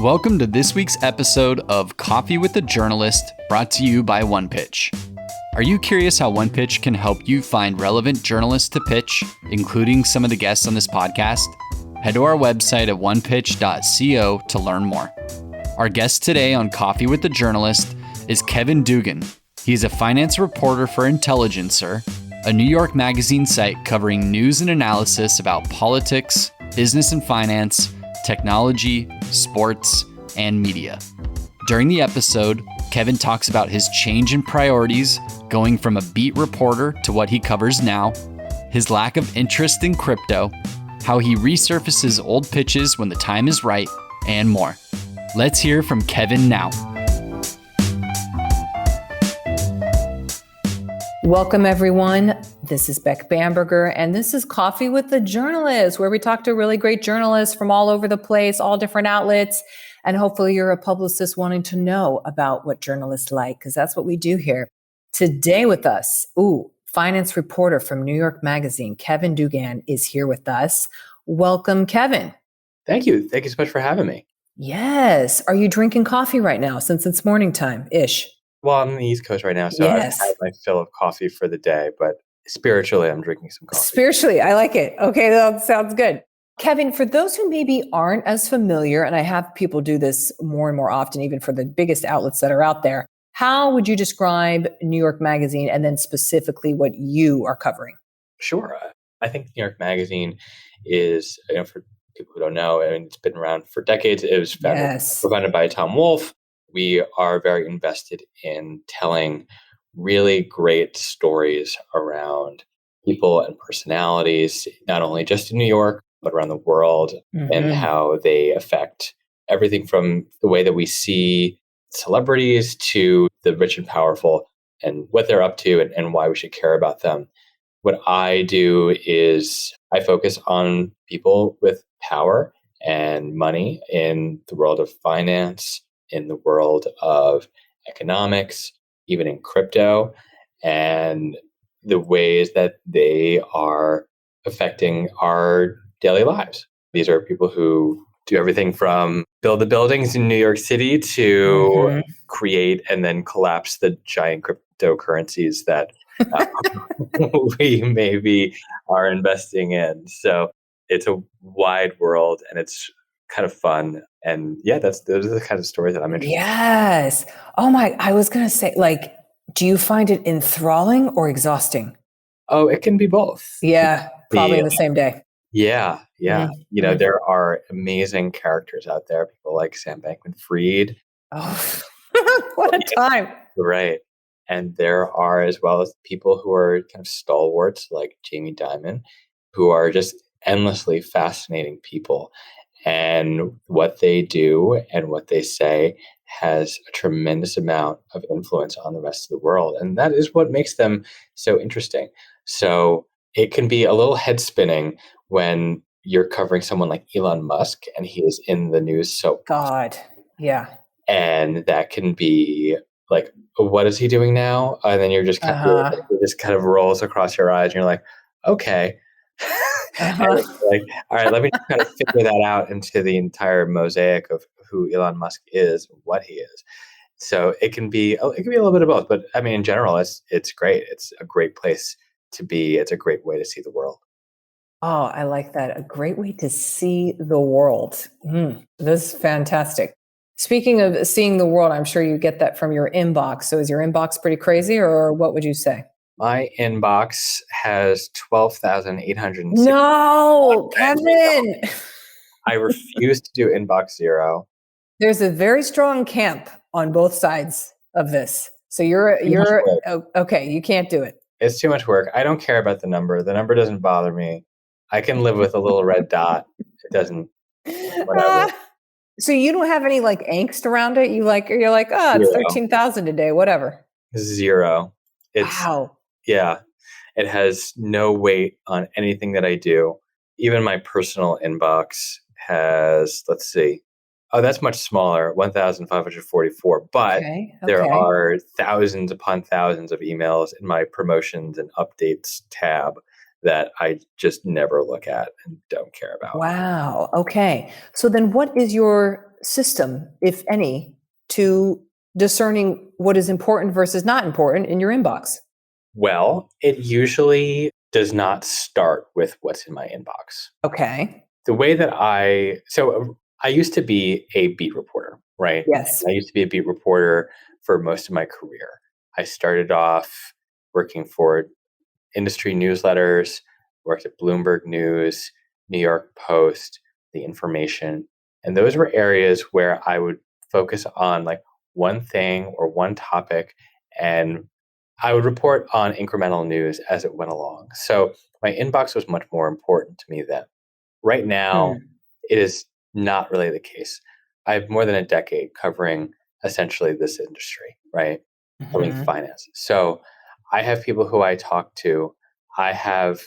Welcome to this week's episode of Coffee with the Journalist, brought to you by OnePitch. Are you curious how OnePitch can help you find relevant journalists to pitch, including some of the guests on this podcast? Head to our website at onepitch.co to learn more. Our guest today on Coffee with the Journalist is Kevin Dugan. He is a finance reporter for Intelligencer, a New York Magazine site covering news and analysis about politics, business and finance, technology, sports, and media. During the episode, Kevin talks about his change in priorities, going from a beat reporter to what he covers now, his lack of interest in crypto, how he resurfaces old pitches when the time is right, and more. Let's hear from Kevin now. Welcome, everyone. This is Beck Bamberger, and this is Coffee with the Journalist, where we talk to really great journalists from all over the place, all different outlets, and hopefully you're a publicist wanting to know about what journalists like, because that's what we do here. Today with us, finance reporter from New York Magazine, Kevin Dugan, is here with us. Welcome, Kevin. Thank you. Thank you so much for having me. Yes. Are you drinking coffee right now, since it's morning time-ish? Well, I'm on the East Coast right now, so Yes. I've had my fill of coffee for the day, but spiritually, I'm drinking some coffee. Spiritually, I like it. Okay, that sounds good. Kevin, for those who maybe aren't as familiar, and I have people do this more and more often, even for the biggest outlets that are out there, how would you describe New York Magazine and then specifically what you are covering? Sure. I think New York Magazine is, for people who don't know, I mean, it's been around for decades. It was founded by Tom Wolfe. We are very invested in telling really great stories around people and personalities, not only just in New York, but around the world, and how they affect everything from the way that we see celebrities to the rich and powerful and what they're up to and why we should care about them. What I do is I focus on people with power and money in the world of finance, in the world of economics, even in crypto, and the ways that they are affecting our daily lives. These are people who do everything from build the buildings in New York City to create and then collapse the giant cryptocurrencies that we maybe are investing in. So it's a wide world and it's kind of fun. And yeah, those are the kind of stories that I'm interested in. Yes. Oh my, I was going to say, do you find it enthralling or exhausting? Oh, it can be both. Yeah, probably in the same day. Yeah. There are amazing characters out there. People like Sam Bankman-Fried. Oh, what a time. Right. And there are as well as people who are kind of stalwarts like Jamie Dimon, who are just endlessly fascinating people. And what they do and what they say has a tremendous amount of influence on the rest of the world. And that is what makes them so interesting. So it can be a little head spinning when you're covering someone like Elon Musk and he is in the news so God, yeah. And that can be like, what is he doing now? And then you're just kind of, it just kind of rolls across your eyes and you're like, okay. Like, all right, let me just kind of figure that out into the entire mosaic of who Elon Musk is, what he is. So it can be a little bit of both, but I mean, in general, it's great. It's a great place to be. It's a great way to see the world. Oh, I like that. A great way to see the world. This is fantastic. Speaking of seeing the world, I'm sure you get that from your inbox. So is your inbox pretty crazy, or what would you say? My inbox has 12,860. No, Kevin. I refuse to do inbox zero. There's a very strong camp on both sides of this. So you're okay. You can't do it. It's too much work. I don't care about the number. The number doesn't bother me. I can live with a little red dot. It doesn't. Whatever. So you don't have any angst around it. You're like, it's 13,000 today. Whatever. Zero. Wow. Yeah, it has no weight on anything that I do. Even my personal inbox has, let's see. Oh, that's much smaller, 1,544. But there are thousands upon thousands of emails in my promotions and updates tab that I just never look at and don't care about. Wow. Okay. So then what is your system, if any, to discerning what is important versus not important in your inbox? Well, it usually does not start with what's in my inbox. Okay. The way that I used to be a beat reporter, right? Yes. I used to be a beat reporter for most of my career. I started off working for industry newsletters, worked at Bloomberg News, New York Post, The Information. And those were areas where I would focus on like one thing or one topic, and I would report on incremental news as it went along. So my inbox was much more important to me then. Right now, it is not really the case. I have more than a decade covering essentially this industry, right? Covering finance. So I have people who I talk to. I have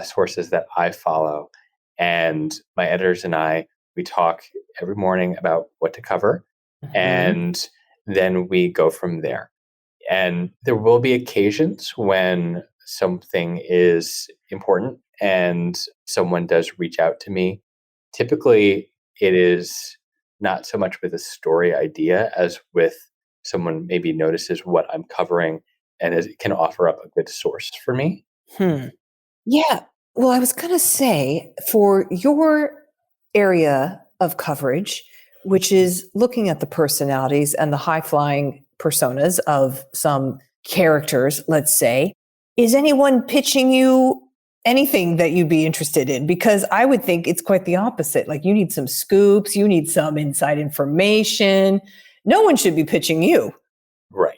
sources that I follow. And my editors and we talk every morning about what to cover. And then we go from there. And there will be occasions when something is important and someone does reach out to me. Typically, it is not so much with a story idea as with someone maybe notices what I'm covering and can offer up a good source for me. Yeah. Well, I was going to say, for your area of coverage, which is looking at the personalities and the high-flying personas of some characters, let's say, is anyone pitching you anything that you'd be interested in? Because I would think it's quite the opposite. Like, you need some scoops, you need some inside information. No one should be pitching you. Right.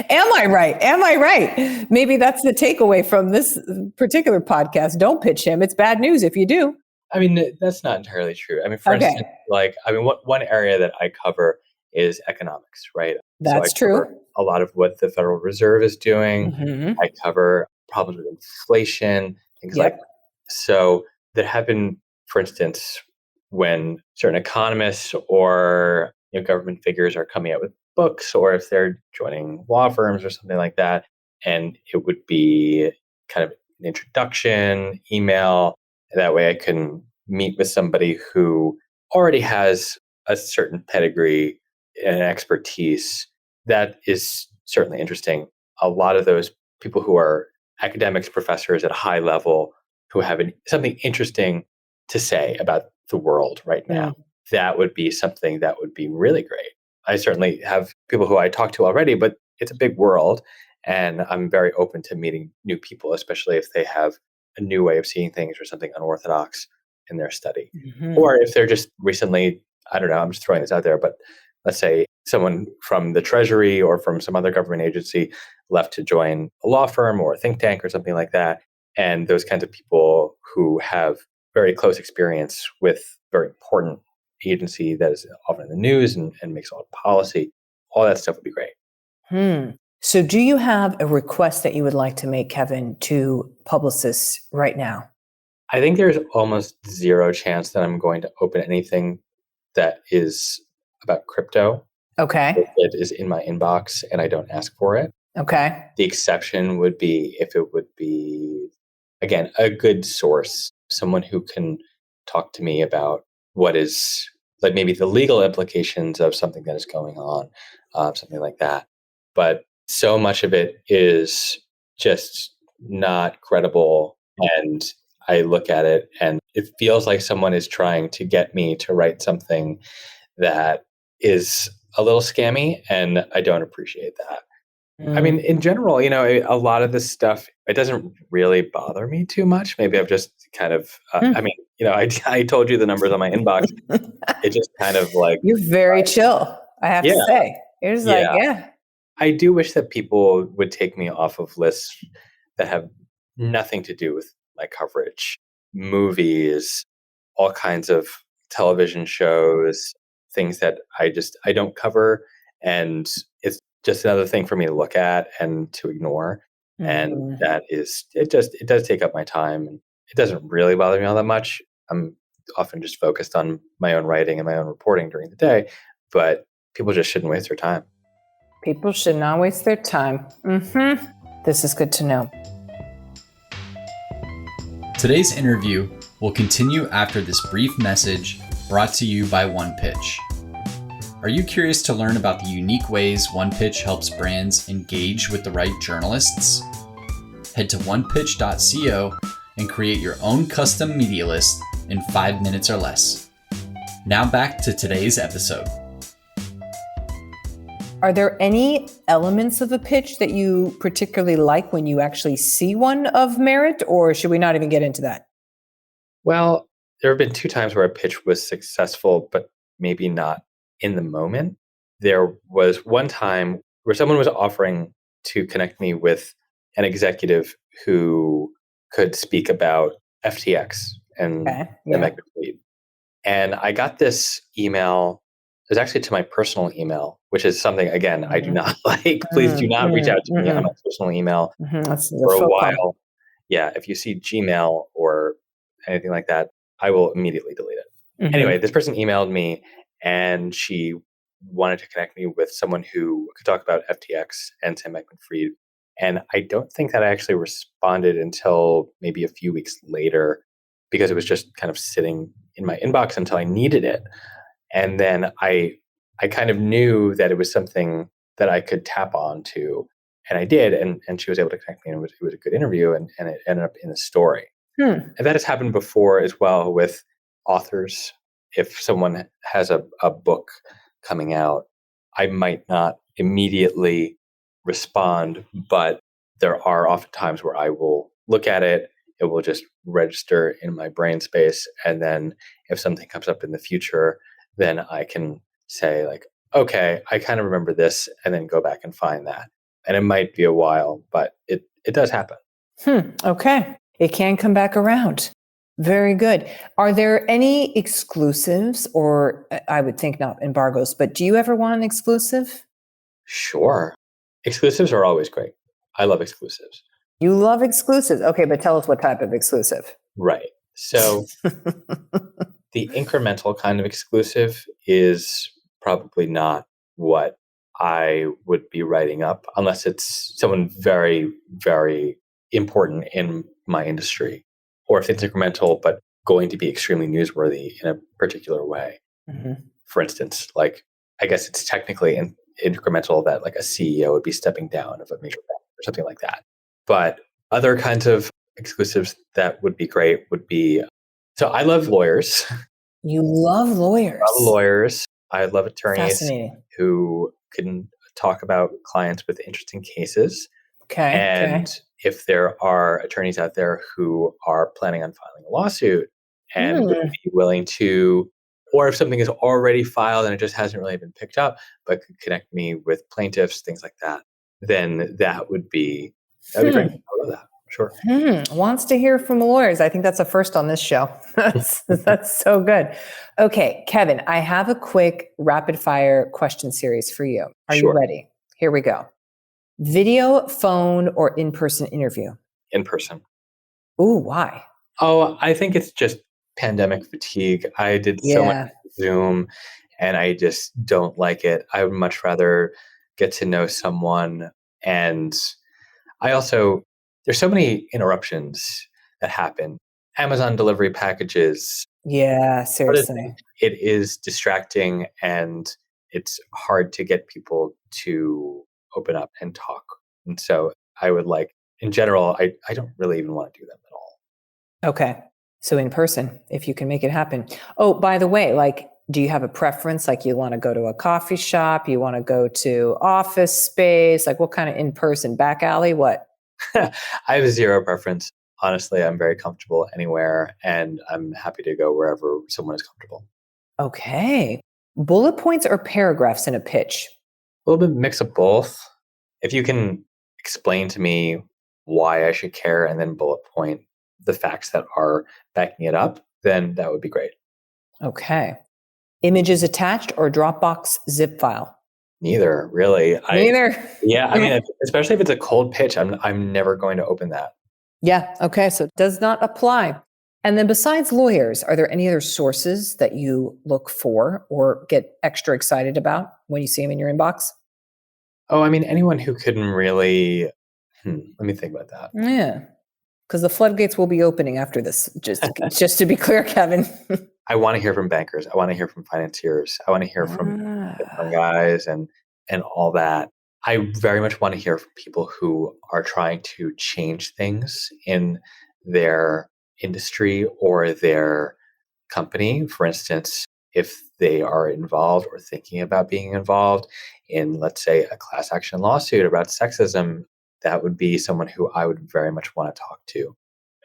Am I right? Am I right? Maybe that's the takeaway from this particular podcast. Don't pitch him. It's bad news if you do. I mean, that's not entirely true. I mean, for instance, one area that I cover is economics, right? That's true. A lot of what the Federal Reserve is doing. I cover problems with inflation, things like that. So there have been, for instance, when certain economists or government figures are coming out with books, or if they're joining law firms or something like that, and it would be kind of an introduction, email. That way I can meet with somebody who already has a certain pedigree and expertise. That is certainly interesting. A lot of those people who are academics, professors at a high level, who have something interesting to say about the world right now, that would be something that would be really great. I certainly have people who I talk to already, but it's a big world, and I'm very open to meeting new people, especially if they have a new way of seeing things or something unorthodox in their study. Or if they're just recently, I don't know, I'm just throwing this out there, but let's say someone from the Treasury or from some other government agency left to join a law firm or a think tank or something like that. And those kinds of people who have very close experience with very important agency that is often in the news and makes a lot of policy, all that stuff would be great. So do you have a request that you would like to make, Kevin, to publicists right now? I think there's almost zero chance that I'm going to open anything that is about crypto. Okay. It is in my inbox and I don't ask for it. Okay. The exception would be if it would be, again, a good source, someone who can talk to me about what is like maybe the legal implications of something that is going on, something like that. But so much of it is just not credible. And I look at it and it feels like someone is trying to get me to write something that is a little scammy, and I don't appreciate that. I mean, in general, a lot of this stuff, it doesn't really bother me too much. Maybe I've just kind of, I told you the numbers on my inbox. It just kind of like... You're very chill, I have to say. It was I do wish that people would take me off of lists that have nothing to do with my coverage. Movies, all kinds of television shows, things that I don't cover. And it's just another thing for me to look at and to ignore. And that is, it does take up my time. And it doesn't really bother me all that much. I'm often just focused on my own writing and my own reporting during the day, but people just shouldn't waste their time. People should not waste their time. This is good to know. Today's interview will continue after this brief message brought to you by OnePitch. Are you curious to learn about the unique ways OnePitch helps brands engage with the right journalists? Head to onepitch.co and create your own custom media list in 5 minutes or less. Now back to today's episode. Are there any elements of a pitch that you particularly like when you actually see one of merit, or should we not even get into that? Well, there have been 2 times where a pitch was successful, but maybe not in the moment. There was one time where someone was offering to connect me with an executive who could speak about FTX and the mega fleet. And I got this email. It was actually to my personal email, which is something, again, I do not like. Please do not reach out to me on my personal email for a while. Yeah, if you see Gmail or anything like that, I will immediately delete it. Anyway, this person emailed me and she wanted to connect me with someone who could talk about FTX and Sam Bankman-Fried. And I don't think that I actually responded until maybe a few weeks later, because it was just kind of sitting in my inbox until I needed it. And then I kind of knew that it was something that I could tap onto, and I did. And she was able to connect me, and it was a good interview, and it ended up in the story. And that has happened before as well with authors. If someone has a book coming out, I might not immediately respond, but there are often times where I will look at it. It will just register in my brain space. And then if something comes up in the future, then I can say like, okay, I kind of remember this, and then go back and find that. And it might be a while, but it does happen. Okay. It can come back around. Very good. Are there any exclusives, or I would think not embargoes, but do you ever want an exclusive? Sure. Exclusives are always great. I love exclusives. You love exclusives. Okay, but tell us what type of exclusive. Right. So the incremental kind of exclusive is probably not what I would be writing up, unless it's someone very, very important in my industry, or if it's incremental but going to be extremely newsworthy in a particular way. For instance, like, I guess it's technically incremental that like a CEO would be stepping down of a major bank or something like that. But other kinds of exclusives that would be great would be, so I love lawyers. You love lawyers? I love lawyers. I love attorneys who can talk about clients with interesting cases. And if there are attorneys out there who are planning on filing a lawsuit and would be willing to, or if something is already filed and it just hasn't really been picked up, but could connect me with plaintiffs, things like that, then that would be great. I love that. Sure. Wants to hear from lawyers. I think that's a first on this show. That's so good. Okay, Kevin, I have a quick rapid fire question series for you. Are you ready? Here we go. Video, phone, or in-person interview? In person. Ooh, why? Oh, I think it's just pandemic fatigue. I did so much Zoom and I just don't like it. I would much rather get to know someone. And I also, there's so many interruptions that happen. Amazon delivery packages. Yeah, seriously. It is distracting, and it's hard to get people to open up and talk. And so I would like, in general, I don't really even want to do them at all. Okay. So in person, if you can make it happen. Oh, by the way, like, do you have a preference? Like, you want to go to a coffee shop? You want to go to office space? Like, what kind of in-person? Back alley? What? I have zero preference. Honestly, I'm very comfortable anywhere, and I'm happy to go wherever someone is comfortable. Okay. Bullet points or paragraphs in a pitch? A little bit mix of both. If you can explain to me why I should care and then bullet point the facts that are backing it up, then that would be great. Okay. Images attached or Dropbox zip file? Neither, really. Neither? Yeah, I mean, especially if it's a cold pitch, I'm never going to open that. Yeah, okay, so it does not apply. And then besides lawyers, are there any other sources that you look for or get extra excited about when you see them in your inbox? Oh, I mean, anyone who can really, let me think about that. Yeah, because the floodgates will be opening after this, just to be clear, Kevin. I want to hear from bankers. I want to hear from financiers. I want to hear from different guys and all that. I very much want to hear from people who are trying to change things in their industry or their company. For instance, if they are involved or thinking about being involved in, let's say, a class action lawsuit about sexism, that would be someone who I would very much want to talk to.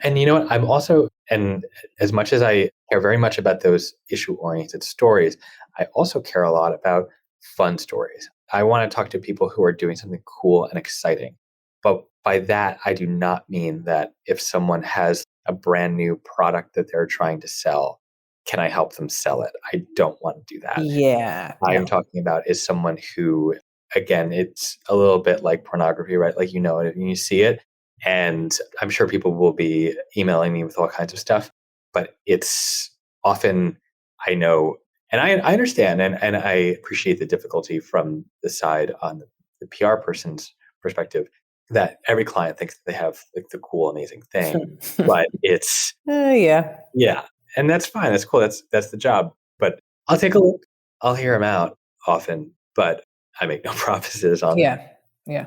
And you know what? I'm also, and as much as I care very much about those issue-oriented stories, I also care a lot about fun stories. I want to talk to people who are doing something cool and exciting. But by that, I do not mean that if someone has a brand new product that they're trying to sell, can I help them sell it? I don't want to do that. Yeah. I'm talking about is someone who, again, it's a little bit like pornography, right? Like, you know it and you see it. And I'm sure people will be emailing me with all kinds of stuff, but it's often, I know, and I understand and I appreciate the difficulty from the side on the PR person's perspective that every client thinks that they have like the cool, amazing thing, but it's, yeah. And that's fine. That's cool. That's the job, but I'll take a look. I'll hear them out often, but I make no promises on that. Yeah.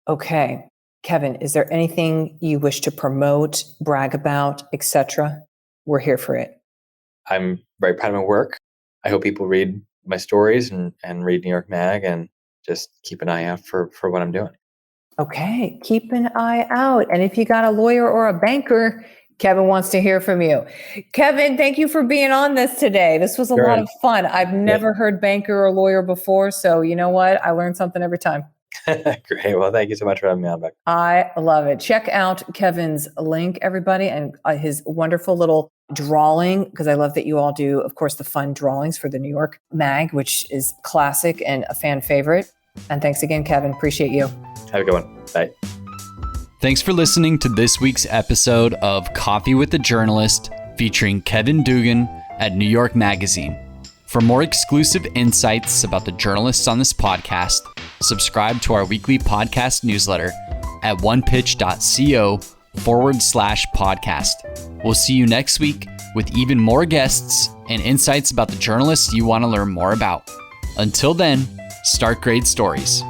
Okay. Kevin, is there anything you wish to promote, brag about, etc.? We're here for it. I'm very proud of my work. I hope people read my stories and read New York Mag and just keep an eye out for what I'm doing. Okay. Keep an eye out. And if you got a lawyer or a banker, Kevin wants to hear from you. Kevin, thank you for being on this today. This was a lot of fun. I've never heard banker or lawyer before. So you know what? I learned something every time. Great. Well, thank you so much for having me on, Beck. I love it. Check out Kevin's link, everybody, and his wonderful little drawing, because I love that you all do, of course, the fun drawings for the New York Mag, which is classic and a fan favorite. And thanks again, Kevin. Appreciate you. Have a good one. Bye. Thanks for listening to this week's episode of Coffee with the Journalist featuring Kevin Dugan at New York Magazine. For more exclusive insights about the journalists on this podcast, subscribe to our weekly podcast newsletter at onepitch.co/podcast. We'll see you next week with even more guests and insights about the journalists you want to learn more about. Until then, start great stories.